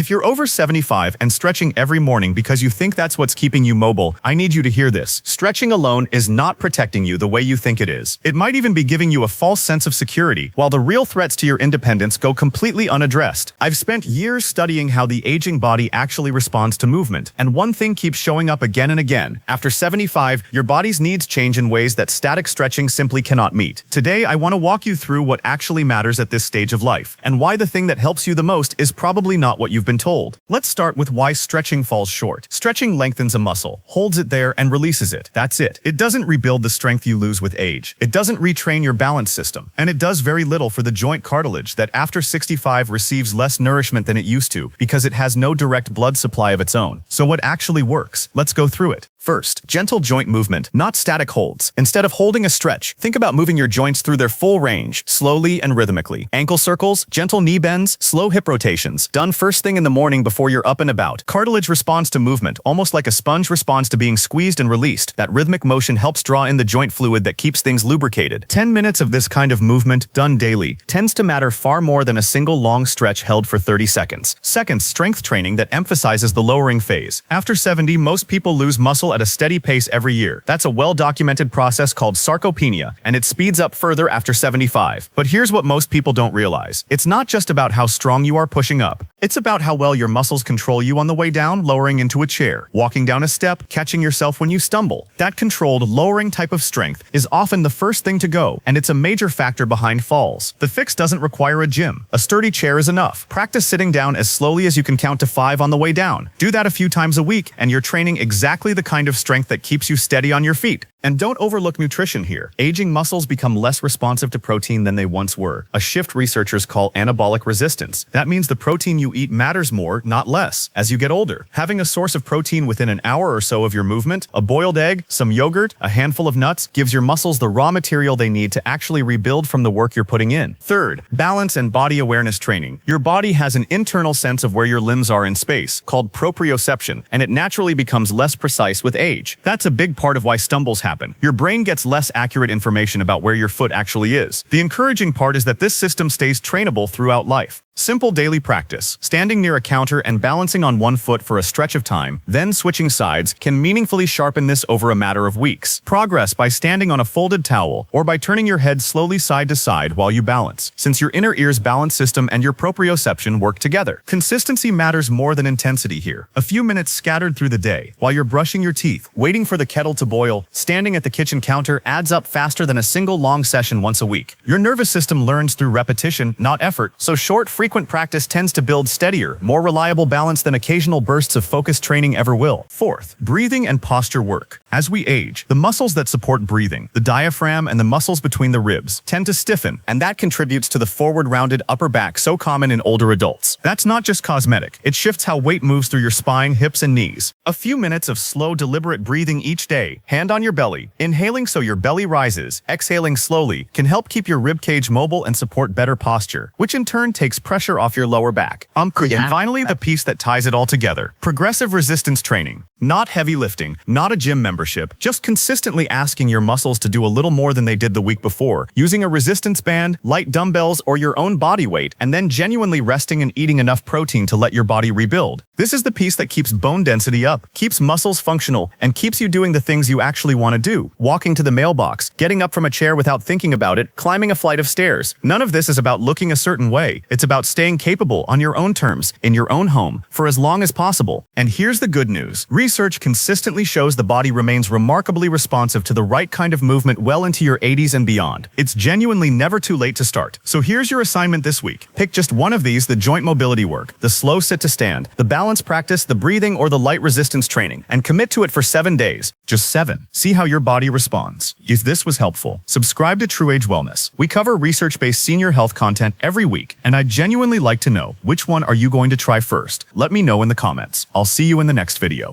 If you're over 75 and stretching every morning because you think that's what's keeping you mobile, I need you to hear this. Stretching alone is not protecting you the way you think it is. It might even be giving you a false sense of security, while the real threats to your independence go completely unaddressed. I've spent years studying how the aging body actually responds to movement, and one thing keeps showing up again and again. After 75, your body's needs change in ways that static stretching simply cannot meet. Today, I want to walk you through what actually matters at this stage of life, and why the thing that helps you the most is probably not what you've been told. Let's start with why stretching falls short. Stretching lengthens a muscle, holds it there, and releases it. That's it. It doesn't rebuild the strength you lose with age. It doesn't retrain your balance system. And it does very little for the joint cartilage that after 65 receives less nourishment than it used to because it has no direct blood supply of its own. So what actually works? Let's go through it. First, gentle joint movement, not static holds. Instead of holding a stretch, think about moving your joints through their full range, slowly and rhythmically. Ankle circles, gentle knee bends, slow hip rotations, done first thing in the morning before you're up and about. Cartilage responds to movement, almost like a sponge responds to being squeezed and released. That rhythmic motion helps draw in the joint fluid that keeps things lubricated. 10 minutes of this kind of movement, done daily, tends to matter far more than a single long stretch held for 30 seconds. Second, strength training that emphasizes the lowering phase. After 70, most people lose muscle at a steady pace every year. That's a well-documented process called sarcopenia, and it speeds up further after 75. But here's what most people don't realize. It's not just about how strong you are pushing up. It's about how well your muscles control you on the way down, lowering into a chair, walking down a step, catching yourself when you stumble. That controlled, lowering type of strength is often the first thing to go, and it's a major factor behind falls. The fix doesn't require a gym. A sturdy chair is enough. Practice sitting down as slowly as you can count to 5 on the way down. Do that a few times a week, and you're training exactly the kind of strength that keeps you steady on your feet. And don't overlook nutrition here. Aging muscles become less responsive to protein than they once were, a shift researchers call anabolic resistance. That means the protein you eat matters more, not less, as you get older. Having a source of protein within an hour or so of your movement, a boiled egg, some yogurt, a handful of nuts, gives your muscles the raw material they need to actually rebuild from the work you're putting in. Third, balance and body awareness training. Your body has an internal sense of where your limbs are in space, called proprioception, and it naturally becomes less precise with age. That's a big part of why stumbles happen. Your brain gets less accurate information about where your foot actually is. The encouraging part is that this system stays trainable throughout life. Simple daily practice, standing near a counter and balancing on one foot for a stretch of time, then switching sides, can meaningfully sharpen this over a matter of weeks. Progress by standing on a folded towel or by turning your head slowly side to side while you balance, since your inner ear's balance system and your proprioception work together. Consistency matters more than intensity here. A few minutes scattered through the day, while you're brushing your teeth, waiting for the kettle to boil, standing at the kitchen counter adds up faster than a single long session once a week. Your nervous system learns through repetition, not effort, so short, frequent practice tends to build steadier, more reliable balance than occasional bursts of focused training ever will. Fourth, breathing and posture work. As we age, the muscles that support breathing, the diaphragm and the muscles between the ribs, tend to stiffen, and that contributes to the forward-rounded upper back so common in older adults. That's not just cosmetic. It shifts how weight moves through your spine, hips, and knees. A few minutes of slow, deliberate breathing each day, hand on your belly, inhaling so your belly rises, exhaling slowly, can help keep your ribcage mobile and support better posture, which in turn takes pressure off your lower back. And finally, the piece that ties it all together. Progressive resistance training. Not heavy lifting, not a gym membership, just consistently asking your muscles to do a little more than they did the week before, using a resistance band, light dumbbells, or your own body weight, and then genuinely resting and eating enough protein to let your body rebuild. This is the piece that keeps bone density up, keeps muscles functional, and keeps you doing the things you actually want to do. Walking to the mailbox, getting up from a chair without thinking about it, climbing a flight of stairs. None of this is about looking a certain way. It's about staying capable on your own terms, in your own home, for as long as possible. And here's the good news. Research consistently shows the body remains remarkably responsive to the right kind of movement well into your 80s and beyond. It's genuinely never too late to start. So here's your assignment this week. Pick just one of these: the joint mobility work, the slow sit to stand, the balance practice, the breathing, or the light resistance training, and commit to it for 7 days. Just 7. See how your body responds. If this was helpful, subscribe to True Age Wellness. We cover research-based senior health content every week, and I'd genuinely like to know, which one are you going to try first? Let me know in the comments. I'll see you in the next video.